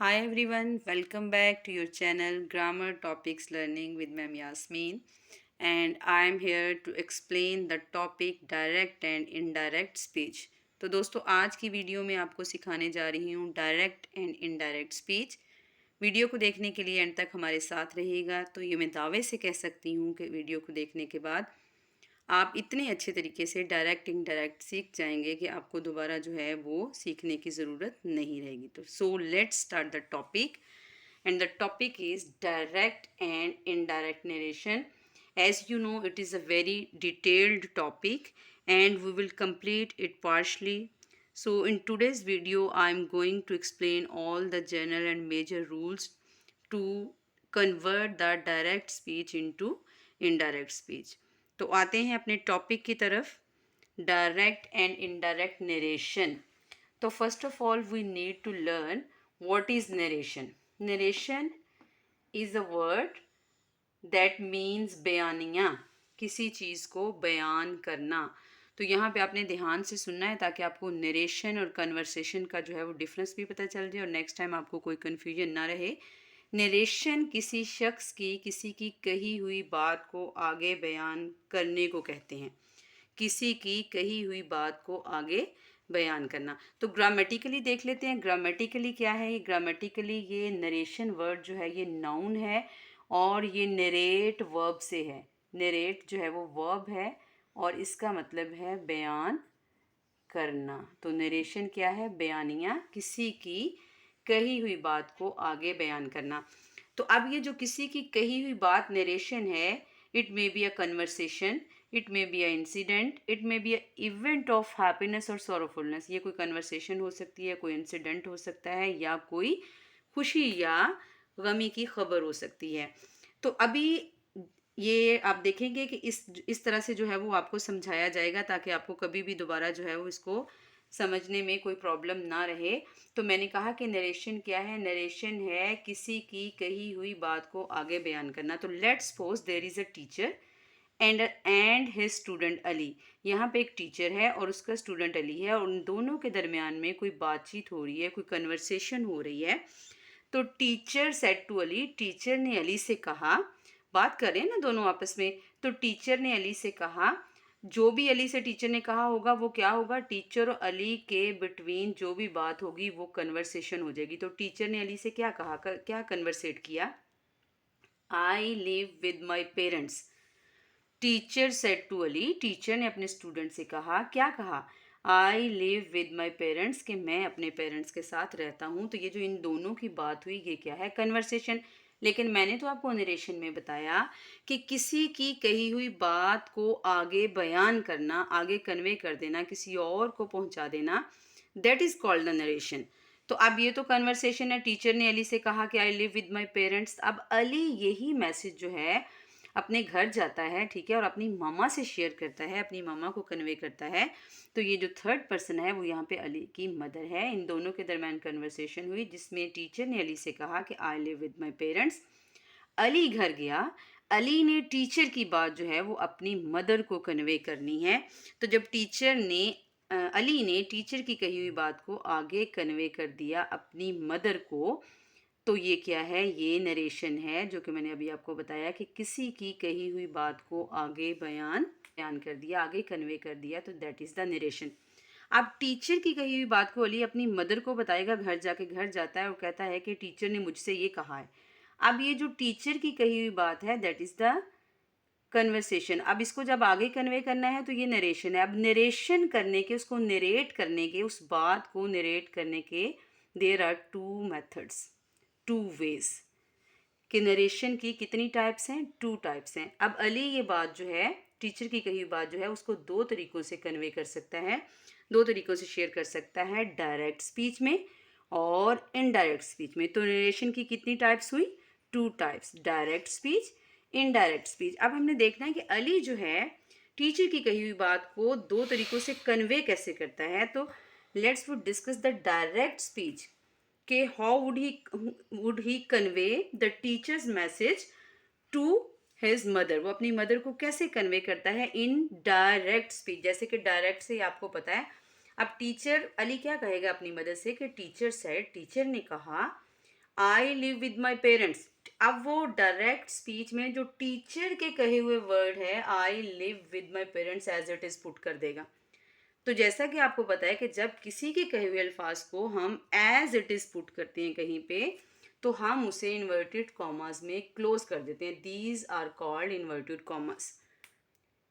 Hi everyone, welcome back to your channel Grammar Topics Learning with Ma'am Yasmin, and I am here to explain the topic direct and indirect speech. तो दोस्तों आज की video में आपको सिखाने जा रही हूँ direct and indirect speech. Video को देखने के लिए एंड तक हमारे साथ रहिएगा। तो ये मैं दावे से कह सकती हूँ कि वीडियो को देखने के बाद आप इतने अच्छे तरीके से डायरेक्ट इनडायरेक्ट सीख जाएंगे कि आपको दोबारा जो है वो सीखने की ज़रूरत नहीं रहेगी। तो let's start the topic, and the topic is direct and indirect narration. As you know, it is a very detailed topic and we will complete it partially. So in today's video I am going to explain all the general and major rules to convert the direct speech into indirect speech. तो आते हैं अपने topic की तरफ, direct and indirect narration. तो first of all we need to learn what is narration. Narration is a word that means बयानिया, किसी चीज़ को बयान करना। तो यहाँ पे आपने ध्यान से सुनना है ताकि आपको नरेशन और कन्वर्सेशन का जो है वो डिफरेंस भी पता चल जाए और नेक्स्ट टाइम आपको कोई कन्फ्यूजन ना रहे। नरेशन किसी शख्स की किसी की कही हुई बात को आगे बयान करने को कहते हैं। किसी की कही हुई बात को आगे बयान करना। तो ग्रामेटिकली देख लेते हैं, ग्रामेटिकली क्या है। ये ग्रामेटिकली ये नरेशन वर्ड जो है ये नाउन है और ये नरेट वर्ब से है। नरेट जो है वो वर्ब है और इसका मतलब है बयान करना। तो नरेशन क्या है? बयानिया, किसी की कही हुई बात को आगे बयान करना। तो अब ये जो किसी की कही हुई बात नरेशन है, it may be a conversation, it may be a incident, it may be a event of happiness और सॉरोफुलनेस। ये कोई कन्वर्सेशन हो सकती है, कोई इंसिडेंट हो सकता है या कोई खुशी या गमी की खबर हो सकती है। तो अभी ये आप देखेंगे कि इस तरह से जो है वो आपको समझाया जाएगा ताकि आपको कभी भी दोबारा जो है वो इसको समझने में कोई प्रॉब्लम ना रहे। तो मैंने कहा कि नरेशन क्या है? नरेशन है किसी की कही हुई बात को आगे बयान करना। तो let's suppose there is a teacher and his student Ali. यहाँ पे एक टीचर है और उसका स्टूडेंट अली है और उन दोनों के दरमियान में कोई बातचीत हो रही है, कोई कन्वर्सेशन हो रही है। तो teacher said to Ali, teacher ने अली से कहा, बात कर रहे हैं ना दोनों आपस में। तो टीचर ने अली से कहा, जो भी अली से टीचर ने कहा होगा वो क्या होगा? टीचर और अली के बिटवीन जो भी बात होगी वो कन्वर्सेशन हो जाएगी। तो टीचर ने अली से क्या कहा, क्या कन्वर्सेट किया? I live with my parents. Teacher said to Ali, teacher ने अपने स्टूडेंट से कहा, क्या कहा? I live with my parents, कि मैं अपने पेरेंट्स के साथ रहता हूँ। तो ये जो इन दोनों की बात हुई ये क्या है? कन्वर्सेशन। लेकिन मैंने तो आपको नरेशन में बताया कि किसी की कही हुई बात को आगे बयान करना, आगे कन्वे कर देना, किसी और को पहुंचा देना, that is called the narration. तो अब ये तो कन्वर्सेशन है, टीचर ने अली से कहा कि आई लिव विद माई पेरेंट्स। अब अली यही मैसेज जो है अपने घर जाता है, ठीक है, और अपनी मामा से शेयर करता है, अपनी मामा को कन्वे करता है। तो ये जो थर्ड पर्सन है वो यहाँ पे अली की मदर है। इन दोनों के दरमियान कन्वर्सेशन हुई जिसमें टीचर ने अली से कहा कि आई live with my parents. Ali घर गया, अली ने टीचर की बात जो है वो अपनी मदर को कन्वे करनी है। तो जब अली ने टीचर की कही हुई बात को आगे कन्वे कर दिया अपनी मदर को, तो ये क्या है? ये नरेशन है, जो कि मैंने अभी आपको बताया कि किसी की कही हुई बात को आगे बयान कर दिया, आगे कन्वे कर दिया, तो दैट इज़ द नरेशन। अब टीचर की कही हुई बात को अली अपनी मदर को बताएगा, घर जाता है और कहता है कि टीचर ने मुझसे ये कहा है। अब ये जो टीचर की कही हुई बात है दैट इज़ द कन्वर्सेशन। अब इसको जब आगे कन्वे करना है तो ये नरेशन है। अब नरेशन करने के, उसको नरेट करने के, उस बात को नरेट करने के there are two methods, two ways. कि नरेशन की कितनी टाइप्स हैं? टू टाइप्स हैं। अब अली ये बात जो है, टीचर की कही हुई बात जो है, उसको दो तरीक़ों से कन्वे कर सकता है, दो तरीक़ों से शेयर कर सकता है, डायरेक्ट स्पीच में और इनडायरेक्ट स्पीच में। तो नरेशन की कितनी टाइप्स हुई? Two types, direct speech, indirect speech. अब हमने देखना है कि अली जो है टीचर की कही हुई बात को दो तरीक़ों से कन्वे कैसे करता है। तो let's would discuss the direct speech कि how would he convey the teacher's message to his mother. वो अपनी मदर को कैसे कन्वे करता है इन डायरेक्ट स्पीच। जैसे कि डायरेक्ट से आपको पता है, अब टीचर अली क्या कहेगा अपनी मदर से कि टीचर सेड, टीचर ने कहा I live with my parents. अब वो डायरेक्ट स्पीच में जो टीचर के कहे हुए वर्ड है I live with my parents as it is put कर देगा। तो जैसा कि आपको पता है कि जब किसी के कहे हुए अल्फाज को हम एज इट इज़ पुट करते हैं कहीं पे, तो हम उसे इन्वर्टेड कॉमास में क्लोज कर देते हैं। These are called inverted commas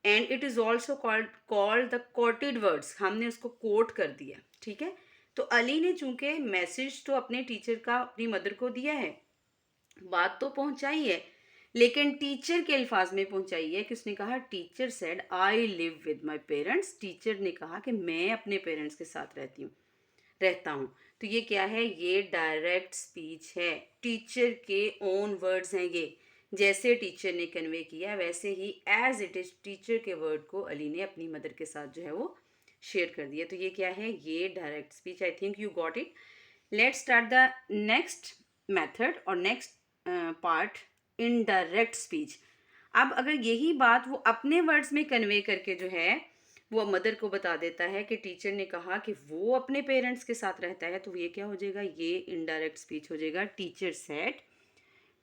and it is also called the quoted words. हमने उसको कोट कर दिया, ठीक है। तो अली ने चूंकि मैसेज तो अपने टीचर का अपनी मदर को दिया है, बात तो पहुंचाई है, लेकिन टीचर के अल्फाज में पहुंचाई है कि उसने कहा teacher said I live with my parents. Teacher ने कहा कि मैं अपने पेरेंट्स के साथ रहता हूँ। तो ये क्या है, ये डायरेक्ट स्पीच है, टीचर के ओन वर्ड्स हैं ये। जैसे टीचर ने कन्वे किया वैसे ही एज इट इज टीचर के वर्ड को अली ने अपनी मदर के साथ जो है वो शेयर कर दिया। तो ये क्या है, ये direct speech. I think you got it. Let's start the next method और नेक्स्ट पार्ट, इनडायरेक्ट स्पीच। अब अगर यही बात वो अपने वर्ड्स में कन्वे करके जो है वो मदर को बता देता है कि टीचर ने कहा कि वो अपने पेरेंट्स के साथ रहता है, तो ये क्या हो जाएगा, ये इनडायरेक्ट स्पीच हो जाएगा। टीचर सेड,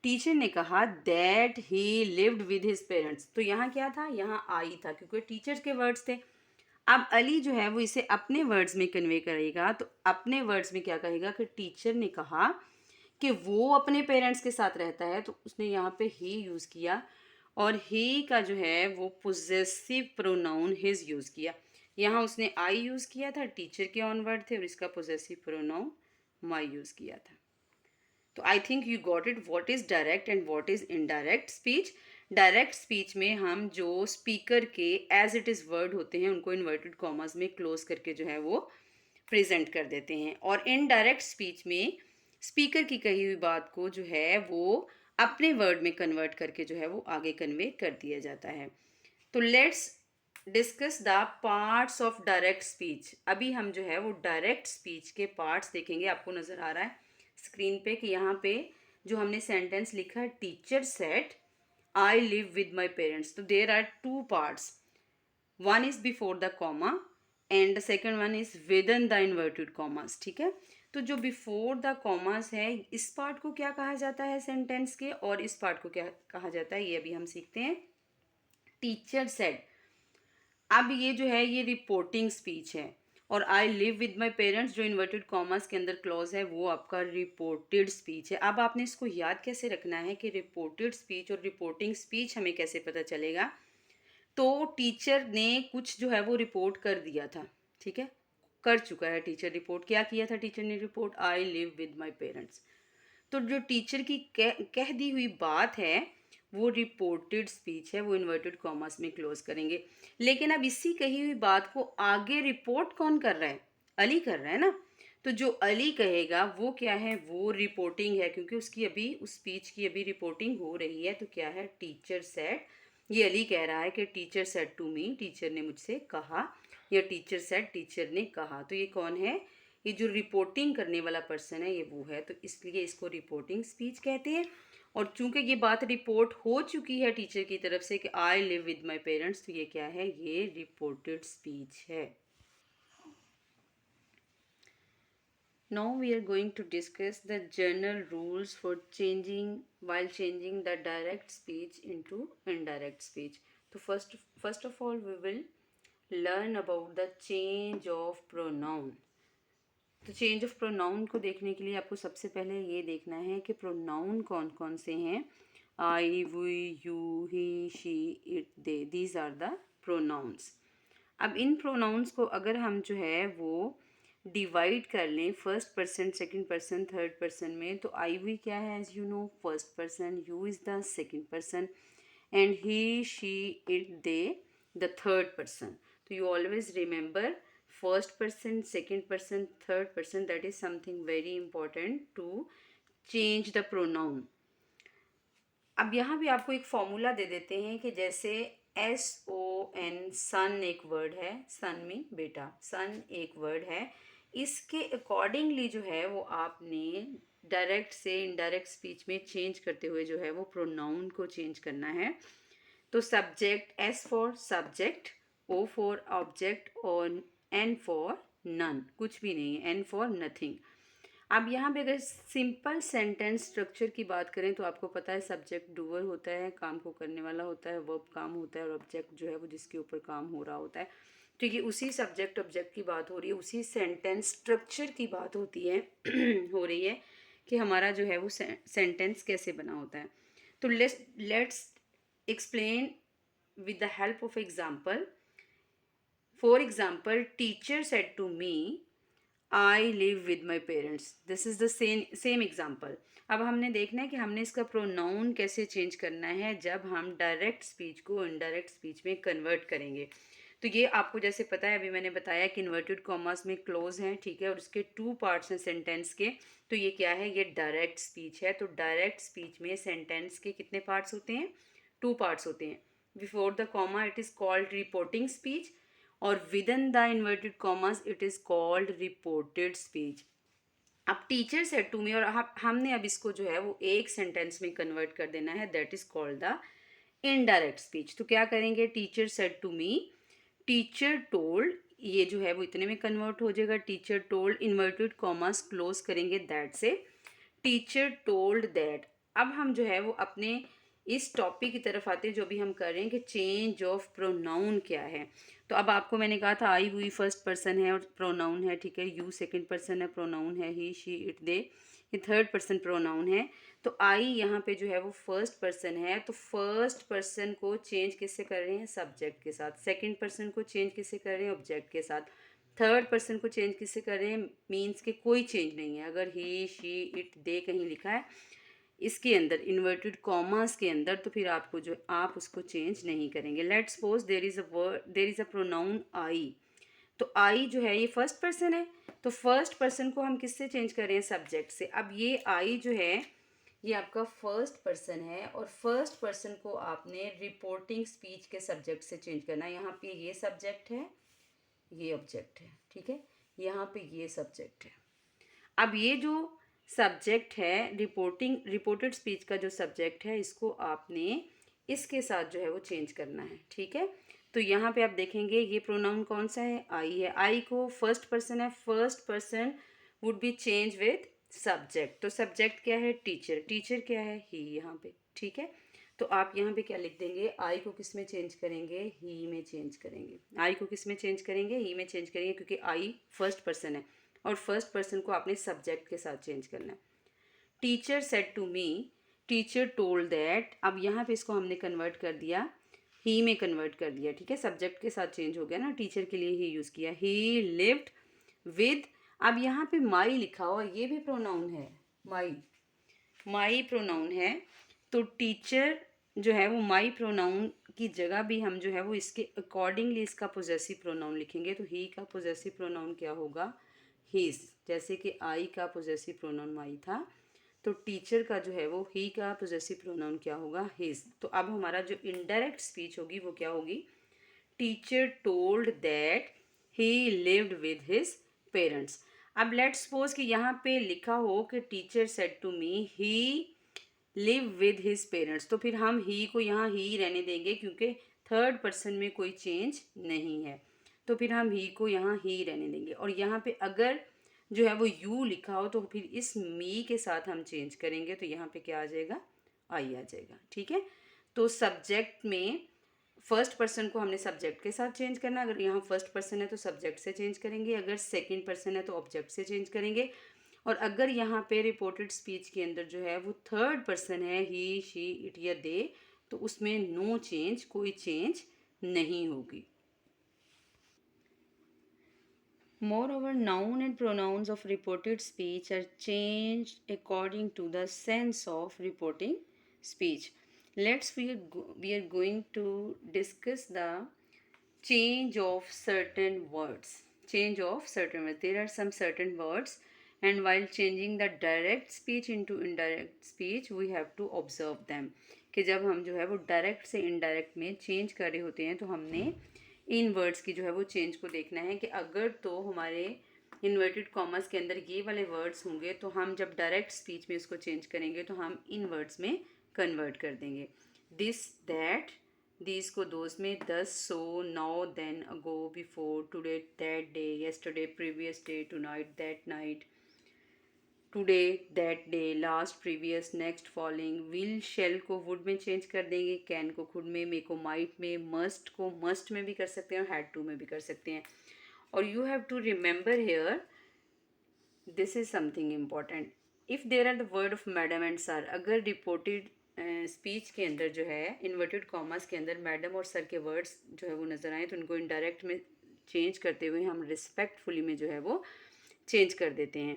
टीचर ने कहा that he lived with his parents. तो यहाँ क्या था, यहाँ आई था क्योंकि टीचर के वर्ड्स थे। अब अली जो है वो इसे अपने वर्ड्स में कन्वे करेगा, तो अपने वर्ड्स में क्या कहेगा कि टीचर ने कहा कि वो अपने पेरेंट्स के साथ रहता है, तो उसने यहाँ पे ही यूज़ किया और ही का जो है वो पोजेसिव प्रोनाउन हिज यूज़ किया। यहाँ उसने आई यूज़ किया था, टीचर के ऑन वर्ड थे, और इसका पोजेसिव प्रोनाउन माई यूज़ किया था। तो I think you got it, what is direct and what is indirect speech. Direct speech में हम जो स्पीकर के एज इट इज़ वर्ड होते हैं उनको इन्वर्टेड कॉमास में क्लोज करके जो है वो प्रेजेंट कर देते हैं, और इनडायरेक्ट स्पीच में स्पीकर की कही हुई बात को जो है वो अपने वर्ड में कन्वर्ट करके जो है वो आगे कन्वे कर दिया जाता है। तो let's discuss the parts of direct speech. अभी हम जो है वो डायरेक्ट स्पीच के पार्ट्स देखेंगे। आपको नज़र आ रहा है स्क्रीन पे कि यहाँ पे जो हमने सेंटेंस लिखा है teacher said I live with my parents, तो there are two parts, one is before the comma and the second one is within the inverted commas, ठीक है। तो जो बिफोर द कॉमास है इस पार्ट को क्या कहा जाता है सेंटेंस के, और इस पार्ट को क्या कहा जाता है ये अभी हम सीखते हैं। टीचर सेड, अब ये जो है ये रिपोर्टिंग स्पीच है, और आई लिव विद माई पेरेंट्स जो इन्वर्टेड कॉमर्स के अंदर क्लॉज है वो आपका रिपोर्टेड स्पीच है। अब आपने इसको याद कैसे रखना है कि रिपोर्टेड स्पीच और रिपोर्टिंग स्पीच हमें कैसे पता चलेगा। तो टीचर ने कुछ जो है वो रिपोर्ट कर दिया था, ठीक है, कर चुका है टीचर रिपोर्ट। क्या किया था टीचर ने report, I live with my parents. तो जो टीचर की कह दी हुई बात है वो रिपोर्टेड स्पीच है, वो इन्वर्टेड कॉमर्स में क्लोज करेंगे। लेकिन अब इसी कही हुई बात को आगे रिपोर्ट कौन कर रहा है, अली कर रहा है ना। तो जो अली कहेगा वो क्या है, वो रिपोर्टिंग है, क्योंकि उसकी अभी उस स्पीच की अभी रिपोर्टिंग हो रही है। तो क्या है, टीचर सेड, ये अली कह रहा है कि teacher said to me, teacher ने मुझसे कहा, या टीचर सेड, टीचर ने कहा। तो ये कौन है, ये जो रिपोर्टिंग करने वाला पर्सन है ये वो है, तो इसलिए इसको रिपोर्टिंग स्पीच कहते हैं। और चूंकि ये बात रिपोर्ट हो चुकी है टीचर की तरफ से कि आई लिव विद माई पेरेंट्स, तो ये क्या है, ये रिपोर्टेड स्पीच है। Now we are going to discuss the general rules for changing the direct speech into indirect speech. तो first of all we will learn about the change of pronoun. तो change of pronoun को देखने के लिए आपको सबसे पहले ये देखना है कि प्रोनाउन कौन कौन से हैं। I, we, you, he, she, it, they, these are the pronouns. अब इन प्रोनाउंस को अगर हम जो है वो डिवाइड कर लें first person, second person, third person में, तो आई वी क्या है, as you know, first person, you is the second person and he, she, it, they the third person. तो you always remember first person, second person, third person, that is something very important to change the pronoun. अब यहाँ भी आपको एक formula दे देते हैं कि जैसे SON, सन एक वर्ड है, सन में बेटा, सन एक वर्ड है, इसके अकॉर्डिंगली जो है वो आपने डायरेक्ट से इनडायरेक्ट स्पीच में चेंज करते हुए जो है वो प्रोनाउन को चेंज करना है। तो subject, S for subject, O for object और N फॉर नन, कुछ भी नहीं है, N फॉर नथिंग। अब यहाँ पे अगर सिंपल सेंटेंस स्ट्रक्चर की बात करें तो आपको पता है सब्जेक्ट डूअर होता है, काम को करने वाला होता है, वर्ब काम होता है, और ऑब्जेक्ट जो है वो जिसके ऊपर काम हो रहा होता है। ठीक है, उसी सब्जेक्ट ऑब्जेक्ट की बात हो रही है, उसी सेंटेंस स्ट्रक्चर की बात होती है हो रही है कि हमारा जो है वो सेंटेंस कैसे बना होता है। तो let's explain with the help of example. For example, teacher said to me, I live with my parents. This is the same example. अब हमने देखना है कि हमने इसका प्रोनाउन कैसे चेंज करना है जब हम डायरेक्ट स्पीच को इनडायरेक्ट स्पीच में कन्वर्ट करेंगे। तो ये आपको जैसे पता है, अभी मैंने बताया कि इन्वर्टेड कॉमर्स में क्लोज हैं, ठीक है, और उसके टू पार्ट्स हैं सेंटेंस के। तो ये क्या है, ये डायरेक्ट स्पीच है। तो डायरेक्ट स्पीच में सेंटेंस के कितने पार्ट्स होते हैं, टू पार्ट्स होते हैं। Before the comma it is called reporting speech, और within the inverted commas it is called reported speech. अब टीचर सेड टू मी, और हमने अब इसको जो है वो एक सेंटेंस में कन्वर्ट कर देना है, that is called the indirect speech. तो क्या करेंगे, teacher said to me, teacher told, ये जो है वो इतने में कन्वर्ट हो जाएगा, teacher told, inverted commas close करेंगे दैट से, टीचर टोल्ड दैट। अब हम जो है वो अपने इस टॉपिक की तरफ आते हैं जो भी हम कर रहे हैं कि चेंज ऑफ प्रोनाउन क्या है। तो अब आपको मैंने कहा था आई हुई फर्स्ट पर्सन है और प्रोनाउन है, ठीक है, यू सेकंड पर्सन है, प्रोनाउन है, ही शी इट दे ये थर्ड पर्सन प्रोनाउन है। तो आई यहाँ पे जो है वो फर्स्ट पर्सन है, तो फर्स्ट पर्सन को चेंज किससे कर रहे हैं, सब्जेक्ट के साथ। सेकंड पर्सन को चेंज किससे कर रहे हैं, ऑब्जेक्ट के साथ। थर्ड पर्सन को चेंज किससे कर रहे हैं, मीन्स के कोई चेंज नहीं है। अगर ही शी इट दे कहीं लिखा है इसके अंदर इन्वर्टेड कॉमास के अंदर, तो फिर आपको जो आप उसको चेंज नहीं करेंगे। Let suppose there is a word, there is a pronoun आई। तो आई जो है ये फर्स्ट पर्सन है, तो फर्स्ट पर्सन को हम किससे चेंज कर रहे हैं, सब्जेक्ट से। अब ये आई जो है ये आपका फर्स्ट पर्सन है, और फर्स्ट पर्सन को आपने रिपोर्टिंग स्पीच के सब्जेक्ट से चेंज करना है। यहाँ पे ये सब्जेक्ट है, ये ऑब्जेक्ट है, ठीक है, यहाँ पे ये सब्जेक्ट है। अब ये जो सब्जेक्ट है रिपोर्टेड स्पीच का जो सब्जेक्ट है, इसको आपने इसके साथ जो है वो चेंज करना है, ठीक है। तो यहाँ पे आप देखेंगे ये प्रोनाउन कौन सा है, आई है। आई को फर्स्ट पर्सन है, first person would be change with subject. तो सब्जेक्ट क्या है, टीचर, टीचर क्या है, ही यहाँ पे, ठीक है। तो आप यहाँ पे क्या लिख देंगे, आई को किस में चेंज करेंगे, ही में चेंज करेंगे। आई को किस में चेंज करेंगे, ही में चेंज करेंगे, क्योंकि आई फर्स्ट पर्सन है और फर्स्ट पर्सन को आपने सब्जेक्ट के साथ चेंज करना है। Teacher said to me, teacher told that. अब यहाँ पे इसको हमने कन्वर्ट कर दिया, ही में कन्वर्ट कर दिया, ठीक है, सब्जेक्ट के साथ चेंज हो गया ना, टीचर के लिए ही यूज़ किया। ही लिव्ड विद, अब यहाँ पे माई लिखा हुआ, ये भी प्रोनाउन है, माई, माई प्रोनाउन है। तो टीचर जो है वो माई प्रोनाउन की जगह भी हम जो है वो इसके अकॉर्डिंगली इसका पोजेसिव प्रोनाउन लिखेंगे। तो ही का पोजेसिव प्रोनाउन क्या होगा, हिज। जैसे कि आई का पोजेसिव प्रोनाउन माई था, तो टीचर का जो है वो ही का पोजेसिव प्रोनाउन क्या होगा, हिज। तो अब हमारा जो इनडायरेक्ट स्पीच होगी वो क्या होगी, teacher told that he lived with his parents. अब लेट्स सपोज कि यहाँ पे लिखा हो कि teacher said to me he live with his parents, तो फिर हम ही को यहाँ ही रहने देंगे, क्योंकि थर्ड पर्सन में कोई चेंज नहीं है, तो फिर हम ही को यहाँ ही रहने देंगे। और यहाँ पे अगर जो है वो यू लिखा हो तो फिर इस मी के साथ हम चेंज करेंगे, तो यहाँ पे क्या आ जाएगा, आई आ जाएगा, ठीक है। तो सब्जेक्ट में फर्स्ट पर्सन को हमने सब्जेक्ट के साथ चेंज करना है। अगर यहाँ फर्स्ट पर्सन है तो सब्जेक्ट से चेंज करेंगे, अगर सेकंड पर्सन है तो ऑब्जेक्ट से चेंज करेंगे, और अगर यहाँ पे रिपोर्टेड स्पीच के अंदर जो है वो थर्ड पर्सन है, ही शी इट या दे, तो उसमें नो चेंज, कोई चेंज नहीं होगी। Moreover, noun and pronouns of reported speech are changed according to the sense of reporting speech. We are going to discuss the change of certain words. Change of certain words. There are some certain words, and while changing the direct speech into indirect speech, we have to observe them. कि जब हम जो है वो direct से indirect में change कर रहे होते हैं तो हमने इन वर्ड्स की जो है वो चेंज को देखना है कि अगर तो हमारे इन्वर्टेड कॉमर्स के अंदर ये वाले वर्ड्स होंगे तो हम जब डायरेक्ट स्पीच में इसको चेंज करेंगे तो हम इन वर्ड्स में कन्वर्ट कर देंगे। दिस दैट, दीज को दोज में, thus, so, now, then, ago, before, today, that day, yesterday, previous day, tonight, that night, today, that day, last, previous, next, following. Will shall को would में change कर देंगे, can को खुद में, मे को माइट में, मस्ट को मस्ट में भी कर सकते हैं और हैड टू में भी कर सकते हैं। और you have to remember here, this is something important, if there are the word of madam and sir, अगर रिपोर्टेड स्पीच के अंदर जो है इन्वर्टेड कॉमर्स के अंदर मैडम और सर के वर्ड्स जो है वो नज़र आए तो उनको इनडायरेक्ट में चेंज करते हुए हम रिस्पेक्टफुली में जो है वो चेंज कर देते हैं।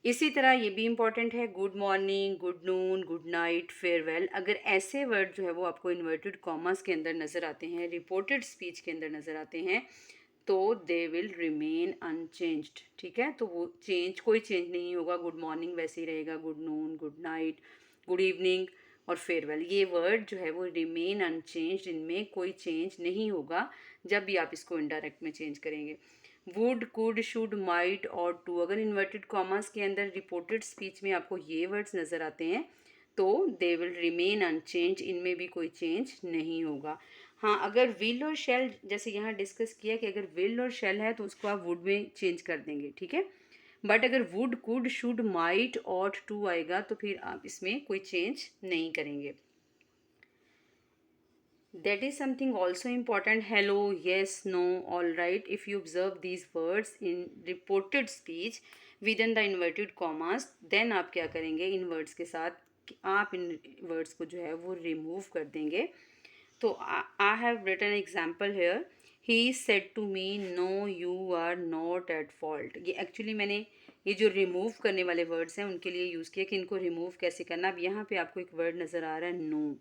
इसी तरह ये भी इम्पॉर्टेंट है, good morning, good noon, good night, farewell, अगर ऐसे वर्ड जो है वो आपको इन्वर्टेड कॉमर्स के अंदर नज़र आते हैं, रिपोर्टेड स्पीच के अंदर नज़र आते हैं, तो दे विल रिमेन अनचेंज्ड। ठीक है, तो वो कोई चेंज नहीं होगा। गुड मॉर्निंग वैसे ही रहेगा, good noon, good night, good evening और फेयरवेल, ये वर्ड जो है वो रिमेन अनचेंज्ड, इनमें कोई चेंज नहीं होगा जब भी आप इसको इनडायरेक्ट में चेंज करेंगे। वुड, कुड, शुड, माइट और टू, अगर इन्वर्टेड कॉमर्स के अंदर रिपोर्टेड स्पीच में आपको ये वर्ड्स नज़र आते हैं तो दे विल रिमेन अनचेंज, इनमें भी कोई चेंज नहीं होगा। हाँ, अगर विल और शेल, जैसे यहाँ डिस्कस किया कि अगर विल और शेल है तो उसको आप वुड में चेंज कर देंगे, ठीक है। बट अगर would, could, should, might, ought, to आएगा तो फिर आप इसमें कोई चेंज नहीं करेंगे। That is something also important. Hello, yes, no, all right. If you observe these words in reported speech within the inverted commas, then आप क्या करेंगे इन words के साथ, आप इन words को जो है वो remove कर देंगे। तो I have written example here. He said to me, no, you are not at fault. ये actually मैंने ये जो रिमूव करने वाले वर्ड्स हैं उनके लिए यूज़ किया कि इनको रिमूव कैसे करना। अब यहाँ पे आपको एक वर्ड नज़र आ रहा है नो,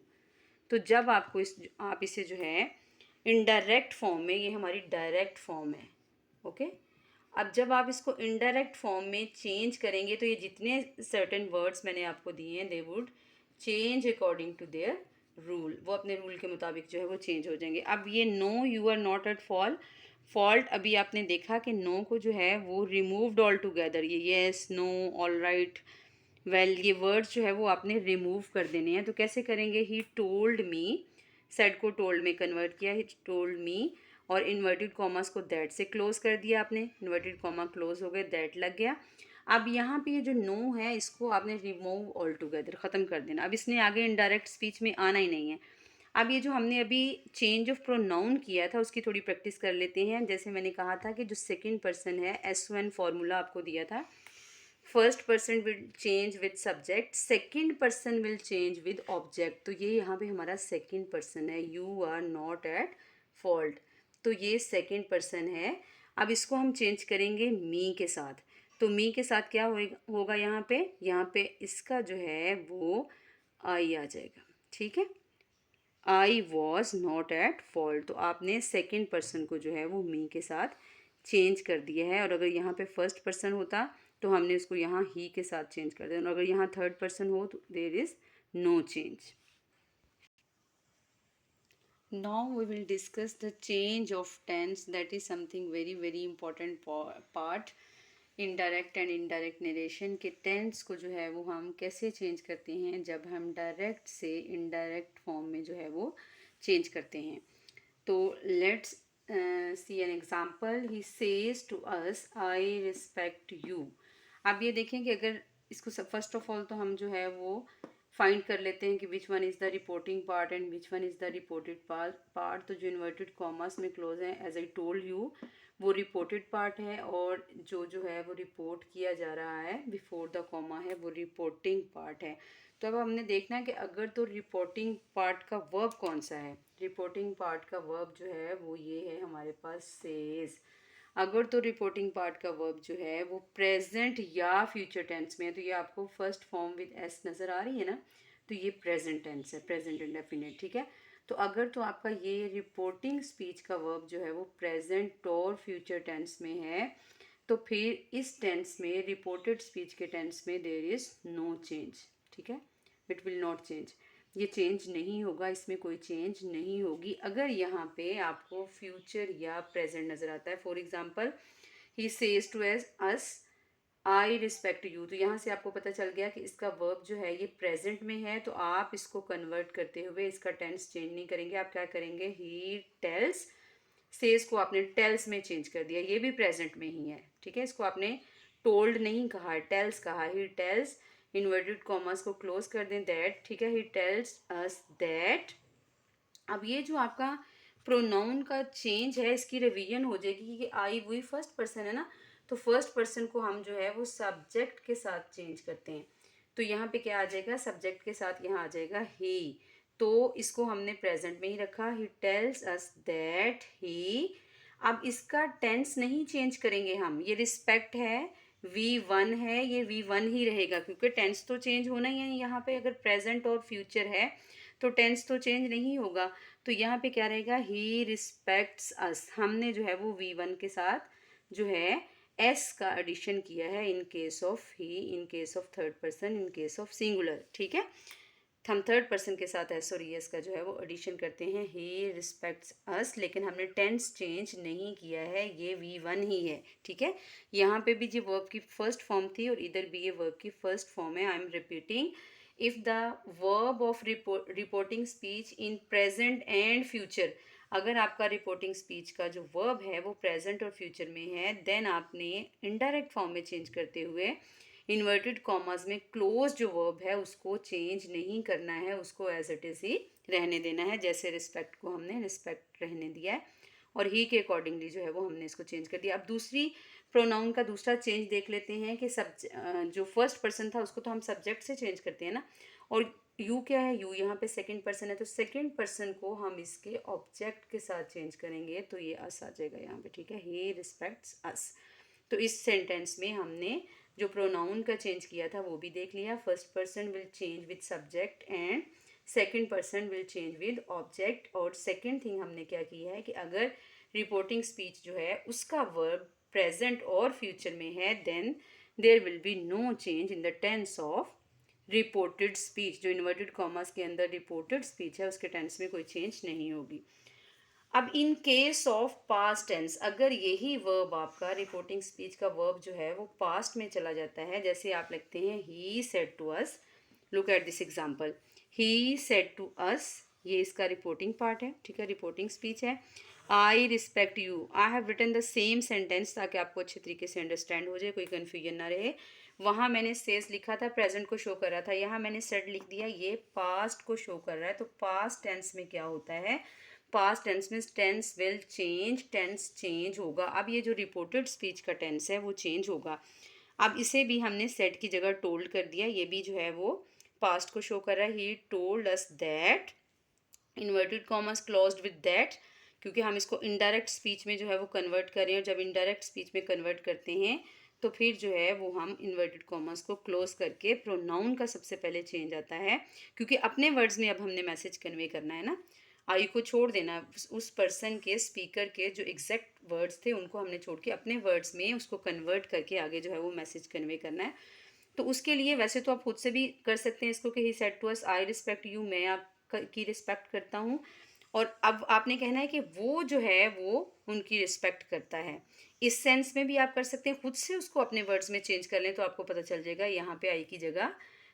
तो जब आपको आप इसे जो है इनडायरेक्ट फॉर्म में, ये हमारी डायरेक्ट फॉर्म है, ओके। अब जब आप इसको इनडायरेक्ट फॉर्म में चेंज करेंगे तो ये जितने सर्टेन वर्ड्स मैंने आपको दिए हैं they would change according to their rule, वो अपने रूल के मुताबिक जो है वो चेंज हो जाएंगे। अब ये no, you are not at fault, अभी आपने देखा कि नो को जो है वो रिमूव्ड ऑल टुगेदर, ये yes, no, all right, well, ये वर्ड्स जो है वो आपने रिमूव कर देने हैं। तो कैसे करेंगे, ही टोल्ड मी, सेड को टोल्ड में कन्वर्ट किया, ही टोल्ड मी, और इन्वर्टेड कॉमर्स को दैट से क्लोज कर दिया आपने, इन्वर्टेड कॉमा क्लोज हो गए, दैट लग गया। अब यहाँ पे ये जो नो है इसको आपने रिमूव ऑल टुगेदर, ख़त्म कर देना। अब इसने आगे इनडायरेक्ट स्पीच में आना ही नहीं है। अब ये जो हमने अभी चेंज ऑफ प्रोनाउन किया था उसकी थोड़ी प्रैक्टिस कर लेते हैं। जैसे मैंने कहा था कि जो सेकेंड पर्सन है, S1 फार्मूला आपको दिया था, first person will change with subject, second person will change with object. तो ये यहाँ पे हमारा सेकेंड पर्सन है, you are not at fault, तो ये सेकेंड पर्सन है। अब इसको हम चेंज करेंगे मी के साथ, तो मी के साथ क्या होगा यहाँ पे इसका जो है वो आई आ जाएगा, ठीक है। I was not at fault, तो आपने सेकेंड पर्सन को जो है वो मी के साथ चेंज कर दिया है। और अगर यहाँ पे फर्स्ट पर्सन होता तो हमने उसको यहाँ ही के साथ चेंज कर दिया, और अगर यहाँ थर्ड पर्सन हो तो there is no change. Now we will discuss the change of tense, that is something very important part in direct and indirect narration के टेंस को जो है वो हम कैसे चेंज करते हैं जब हम डायरेक्ट से इनडायरेक्ट फॉर्म में जो है वो चेंज करते हैं। तो let's see an example, he says to us, I respect you. अब ये देखें कि अगर इसको फर्स्ट ऑफ ऑल तो हम जो है वो फाइंड कर लेते हैं कि which one is the reporting part and which one is the reported part. तो जो इन्वर्टेड कॉमर्स में क्लोज है, एज आई टोल्ड यू, वो रिपोर्टेड पार्ट है, और जो है वो रिपोर्ट किया जा रहा है बिफोर द कॉमा है वो रिपोर्टिंग पार्ट है। तो अब हमने देखना है कि अगर तो रिपोर्टिंग पार्ट का वर्ब कौन सा है, रिपोर्टिंग पार्ट का वर्ब जो है वो ये है हमारे पास सेज। अगर तो रिपोर्टिंग पार्ट का वर्ब जो है वो प्रेजेंट या फ्यूचर टेंस में है, तो ये आपको फर्स्ट फॉर्म विद एस नज़र आ रही है ना, तो ये प्रेजेंट टेंस है, प्रेजेंट इंडेफिनिट, ठीक है। तो अगर तो आपका ये रिपोर्टिंग स्पीच का वर्ब जो है वो प्रेजेंट और फ्यूचर टेंस में है, तो फिर इस टेंस में, रिपोर्टेड स्पीच के टेंस में देयर इज़ नो चेंज, ठीक है, इट विल नॉट चेंज, ये चेंज नहीं होगा, इसमें कोई चेंज नहीं होगी। अगर यहाँ पे आपको फ्यूचर या प्रेजेंट नज़र आता है, for example he says to as us, I respect you, तो यहाँ से आपको पता चल गया कि इसका वर्ब जो है ये प्रेजेंट में है, तो आप इसको कन्वर्ट करते हुए इसका टेंस चेंज नहीं करेंगे, आप क्या करेंगे, ही टेल्स, सेज को आपने टेल्स में चेंज कर दिया, ये भी प्रेजेंट में ही है, ठीक है, इसको आपने टोल्ड नहीं कहा, टेल्स कहा, ही टेल्स, इन्वर्टेड कॉमर्स को क्लोज कर दें, दैट, ठीक है, ही टेल्स अस दैट। अब ये जो आपका प्रोनाउन का चेंज है इसकी रिवीजन हो जाएगी, क्योंकि आई वही फर्स्ट पर्सन है ना, तो फर्स्ट पर्सन को हम जो है वो सब्जेक्ट के साथ चेंज करते हैं। तो यहाँ पे क्या आ जाएगा, सब्जेक्ट के साथ यहाँ आ जाएगा ही, तो इसको हमने प्रेजेंट में ही रखा, he tells us that he. अब इसका टेंस नहीं चेंज करेंगे हम, ये रिस्पेक्ट है, V1 है, ये V1 ही रहेगा, क्योंकि टेंस तो चेंज होना ही है यहाँ पे। अगर प्रेजेंट और फ्यूचर है तो टेंस तो चेंज नहीं होगा। तो यहाँ पे क्या रहेगा, ही रिस्पेक्ट्स अस, हमने जो है वो V1 के साथ जो है एस का एडिशन किया है इन case of he, in case of third person, in case of singular, ठीक है। हम थर्ड पर्सन के साथ एस और एस का जो है वो एडिशन करते हैं, ही रिस्पेक्ट्स अस, लेकिन हमने टेंस चेंज नहीं किया है, ये V1 ही है, ठीक है। यहाँ पे भी जो वर्ब की फर्स्ट फॉर्म थी और इधर भी ये वर्ब की फर्स्ट फॉर्म है। I am repeating, if the verb of reporting speech in present and future, अगर आपका रिपोर्टिंग स्पीच का जो वर्ब है वो प्रेजेंट और फ्यूचर में है, देन आपने इनडायरेक्ट फॉर्म में चेंज करते हुए इन्वर्टेड कॉमर्स में क्लोज जो वर्ब है उसको चेंज नहीं करना है, उसको एज इट इज़ ही रहने देना है। जैसे रिस्पेक्ट को हमने रिस्पेक्ट रहने दिया है और ही के अकॉर्डिंगली जो है वो हमने इसको चेंज कर दिया। अब दूसरी प्रोनाउन का दूसरा चेंज देख लेते हैं कि जो फर्स्ट पर्सन था उसको तो हम सब्जेक्ट से चेंज करते हैं ना, और यू क्या है, यू यहाँ पे सेकंड पर्सन है, तो सेकंड पर्सन को हम इसके ऑब्जेक्ट के साथ चेंज करेंगे, तो ये अस आ जाएगा यहाँ पे, ठीक है, ही रिस्पेक्ट्स अस। तो इस सेंटेंस में हमने जो प्रोनाउन का चेंज किया था वो भी देख लिया। First person will change with subject and second person will change with object. और सेकंड थिंग हमने क्या किया है कि अगर रिपोर्टिंग स्पीच जो है उसका वर्ब प्रेजेंट और फ्यूचर में है, then there will be no change in the tense of reported speech. जो इन्वर्टेड कॉमर्स के अंदर रिपोर्टेड स्पीच है उसके टेंस में कोई चेंज नहीं होगी। अब in case of past tense, अगर यही वर्ब आपका रिपोर्टिंग स्पीच का वर्ब जो है वो पास्ट में चला जाता है, जैसे आप लिखते हैं he said to us, look at this example, he said to us, ये इसका रिपोर्टिंग पार्ट है, ठीक है, रिपोर्टिंग स्पीच है। I respect you, I have written the same sentence, ताकि आपको अच्छे तरीके से अंडरस्टैंड हो जाए, कोई कन्फ्यूजन ना रहे। वहाँ मैंने सेज लिखा था, प्रेजेंट को शो कर रहा था, यहाँ मैंने सेड लिख दिया, ये पास्ट को शो कर रहा है। तो पास्ट टेंस में क्या होता है, पास्ट टेंस में tense will change, tense change होगा। अब ये जो रिपोर्टेड स्पीच का टेंस है वो चेंज होगा। अब इसे भी हमने सेड की जगह टोल्ड कर दिया, ये भी जो है वो पास्ट को शो कर रहा है, he told us that, inverted commas closed with that, क्योंकि हम इसको इनडायरेक्ट स्पीच में जो है वो कन्वर्ट कर रहे हैं, और जब इनडायरेक्ट स्पीच में कन्वर्ट करते हैं तो फिर जो है वो हम इन्वर्टेड कॉमर्स को क्लोज करके प्रोनाउन का सबसे पहले चेंज आता है, क्योंकि अपने वर्ड्स में अब हमने मैसेज कन्वे करना है ना। आई को छोड़ देना, उस पर्सन के स्पीकर के जो एग्जैक्ट वर्ड्स थे उनको हमने छोड़ के अपने वर्ड्स में उसको कन्वर्ट करके आगे जो है वो मैसेज कन्वे करना है। तो उसके लिए वैसे तो आप खुद से भी कर सकते हैं इसको कि he said to us, I respect you, मैं आपकी रिस्पेक्ट करता हूँ, और अब आपने कहना है कि वो जो है वो उनकी रिस्पेक्ट करता है। इस सेंस में भी आप कर सकते हैं, खुद से उसको अपने वर्ड्स में चेंज कर लें तो आपको पता चल जाएगा, यहाँ पे आई की जगह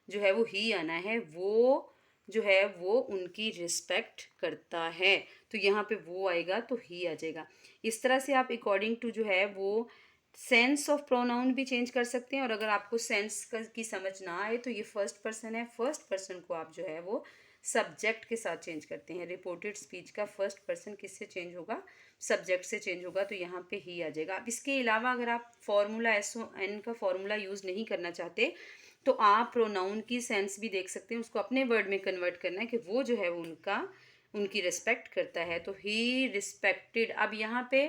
जो है वो ही आना है, वो जो है वो उनकी रिस्पेक्ट करता है, तो यहाँ पे वो आएगा तो ही आ जाएगा। इस तरह से आप अकॉर्डिंग टू जो है वो सेंस ऑफ प्रोनाउन भी चेंज कर सकते हैं। और अगर आपको सेंस की समझ ना आए तो ये फर्स्ट पर्सन है, फर्स्ट पर्सन को आप जो है वो सब्जेक्ट के साथ चेंज करते हैं। रिपोर्टेड स्पीच का फर्स्ट पर्सन किससे चेंज होगा, सब्जेक्ट से चेंज होगा, तो यहाँ पे ही आ जाएगा। अब इसके अलावा अगर आप फॉर्मूला SON का फॉर्मूला यूज़ नहीं करना चाहते तो आप प्रोनाउन की सेंस भी देख सकते हैं, उसको अपने वर्ड में कन्वर्ट करना है कि वो जो है वो उनकी रिस्पेक्ट करता है, तो ही रिस्पेक्टेड। अब यहाँ पे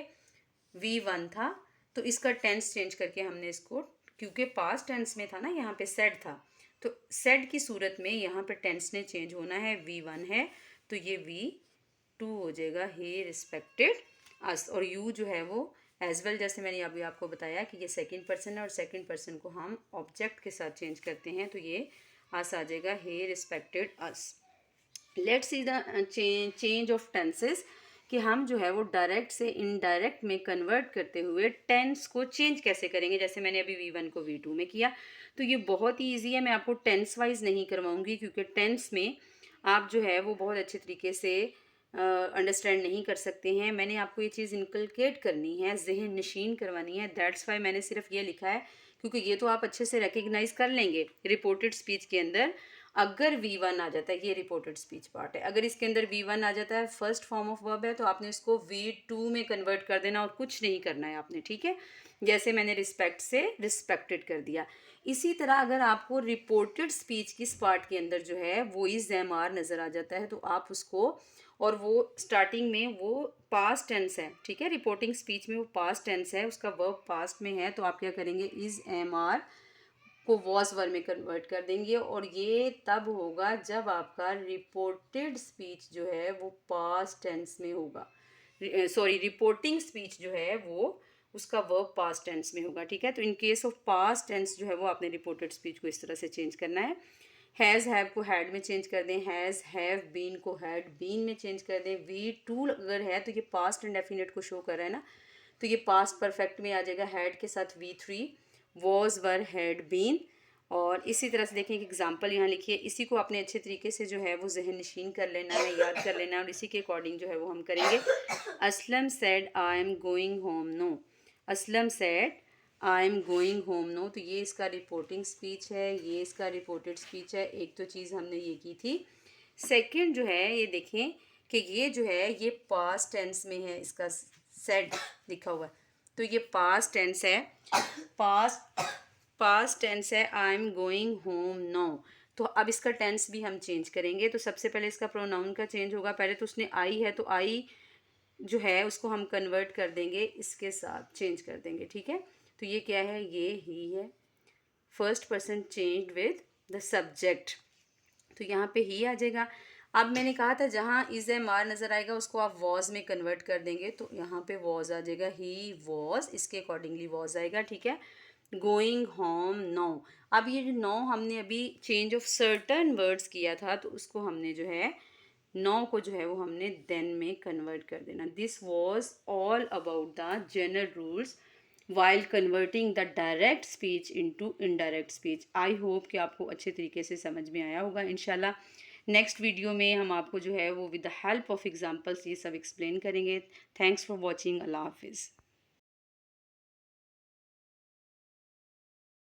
V1 था तो इसका टेंस चेंज करके हमने इसको, क्योंकि पास्ट टेंस में था ना, यहाँ पे सेड था, तो सेड की सूरत में यहाँ पे टेंस ने चेंज होना है, V1 है तो ये V2 हो जाएगा, ही रिस्पेक्टेड अस। और यू जो है वो एज वेल, जैसे मैंने अभी आपको बताया कि ये सेकंड पर्सन है और सेकंड पर्सन को हम ऑब्जेक्ट के साथ चेंज करते हैं, तो ये अस आ जाएगा, he respected us. Let's see the change of tenses, कि हम जो है वो डायरेक्ट से इनडायरेक्ट में कन्वर्ट करते हुए टेंस को चेंज कैसे करेंगे। जैसे मैंने अभी V1 को V2 में किया, तो ये बहुत ही ईजी है, मैं आपको टेंस वाइज नहीं करवाऊंगी, क्योंकि टेंस में आप जो है वो बहुत अच्छे तरीके से अंडरस्टैंड नहीं कर सकते हैं। मैंने आपको ये चीज़ इनकलकेट करनी है, जहन नशीन करवानी है, दैट्स वाई मैंने सिर्फ ये लिखा है क्योंकि ये तो आप अच्छे से रिकग्नाइज कर लेंगे रिपोर्टेड स्पीच के अंदर। अगर V1 आ जाता है, ये रिपोर्टेड स्पीच पार्ट है, अगर इसके अंदर V1 आ जाता है, फर्स्ट फॉर्म ऑफ वर्ब है, तो आपने इसको V2 में कन्वर्ट कर देना और कुछ नहीं करना है आपने, ठीक है। जैसे मैंने रिस्पेक्ट से रिस्पेक्टेड कर दिया। इसी तरह अगर आपको रिपोर्टेड स्पीच की पार्ट के अंदर जो है वो इज एम आर नज़र आ जाता है, तो आप उसको, और वो स्टार्टिंग में वो पास्ट टेंस है, ठीक है, रिपोर्टिंग स्पीच में वो पास्ट टेंस है, उसका वर्ब पास्ट में है, तो आप क्या करेंगे, इज एम आर को वॉज वर्ब में कन्वर्ट कर देंगे। और ये तब होगा जब आपका रिपोर्टेड स्पीच जो है वो पास्ट टेंस में होगा, सॉरी रिपोर्टिंग स्पीच जो है वो उसका वर्ब पास्ट टेंस में होगा, ठीक है। तो in case of past tense जो है वो आपने रिपोर्टेड स्पीच को इस तरह से चेंज करना है। हैज़ हैव को हैड में चेंज कर दें, हैज़ हैव बीन को हैड बीन में चेंज कर दें। V2 अगर है तो ये पास्ट इंडेफिनिट को शो कर रहा है ना, तो ये पास्ट परफेक्ट में आ जाएगा हैड के साथ V3, was were had been. और इसी तरह से देखें एक एग्जांपल यहाँ लिखिए, इसी को आपने अच्छे तरीके से जो है वो जहन नशीन कर लेना है, याद कर लेना है, और इसी के अकॉर्डिंग जो है वो हम करेंगे। Aslam said I am going home now, Aslam said I am going home now, तो ये इसका रिपोर्टिंग स्पीच है, ये इसका रिपोर्टेड स्पीच है। एक तो चीज़ हमने ये की थी। सेकंड जो है ये देखें कि ये जो है ये पास्ट टेंस में है, इसका सेड लिखा हुआ है, तो ये पास्ट टेंस है, पास्ट टेंस है, I am going home now. तो अब इसका टेंस भी हम चेंज करेंगे। तो सबसे पहले इसका प्रोनाउन का चेंज होगा, पहले तो उसने आई है तो आई जो है उसको हम कन्वर्ट कर देंगे, इसके साथ चेंज कर देंगे, ठीक है। तो ये क्या है, ये ही है, first person changed with the subject, तो यहाँ पे ही आ जाएगा। अब मैंने कहा था जहाँ इज एम आर नज़र आएगा उसको आप वॉज में कन्वर्ट कर देंगे, तो यहाँ पे वॉज आ जाएगा, ही वॉज, इसके अकॉर्डिंगली वॉज आएगा, ठीक है। गोइंग होम नो, अब ये जो नो हमने अभी चेंज ऑफ सर्टन वर्ड्स किया था, तो उसको हमने जो है नो को जो है वो हमने देन में कन्वर्ट कर देना। This was all about the general rules while converting the direct speech into indirect speech. I hope कि आपको अच्छे तरीके से समझ में आया होगा। इंशाल्लाह नेक्स्ट वीडियो में हम आपको जो है वो with the help of examples ये सब एक्सप्लेन करेंगे। Thanks for watching. अल्लाह हाफिज़।